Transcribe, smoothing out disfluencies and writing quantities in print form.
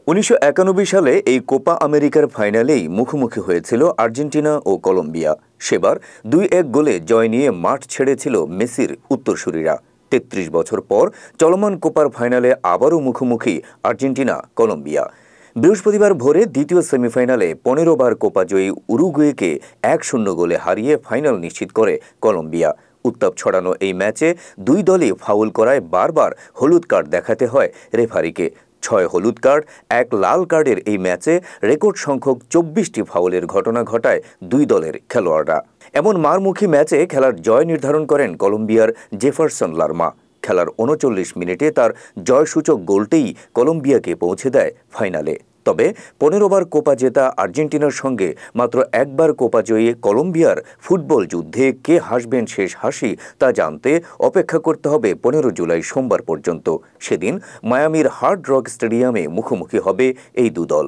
১৯৯১ সালে এই কোপা আমেরিকার ফাইনালেই মুখোমুখি হয়েছিল আর্জেন্টিনা ও কলম্বিয়া। সেবার ২-১ গোলে জয় নিয়ে মাঠ ছেড়েছিল মেসির উত্তরসূরিরা। ৩৩ বছর পর চলমান কোপার ফাইনালে আবারও মুখোমুখি আর্জেন্টিনা কলম্বিয়া। বৃহস্পতিবার ভোরে দ্বিতীয় সেমিফাইনালে ১৫ বার কোপা জয়ী উরুগুয়েকে ১-০ গোলে হারিয়ে ফাইনাল নিশ্চিত করে কলম্বিয়া। উত্তাপ ছড়ানো এই ম্যাচে দুই দলই ফাউল করায় বারবার হলুদ কার্ড দেখাতে হয় রেফারিকে। ৬ হলুদ কার্ড, ১ লাল কার্ডের এই ম্যাচে রেকর্ড সংখ্যক ২৪টি ফাউলের ঘটনা ঘটায় দুই দলের খেলোয়াড়রা। এমন মারমুখী ম্যাচে খেলার জয় নির্ধারণ করেন কলম্বিয়ার জেফারসন লারমা। খেলার ৩৯ মিনিটে তার জয়সূচক গোলটিই কলম্বিয়াকে পৌঁছে দেয় ফাইনালে। তবে ১৫ বার কোপা জেতা আর্জেন্টিনার সঙ্গে মাত্র একবার কোপা জয়ী কলম্বিয়ার ফুটবল যুদ্ধে কে হাসবেন শেষ হাসি তা জানতে অপেক্ষা করতে হবে ১৫ জুলাই সোমবার পর্যন্ত। সেদিন মায়ামির হার্ড রক স্টেডিয়ামে মুখোমুখি হবে এই দুদল।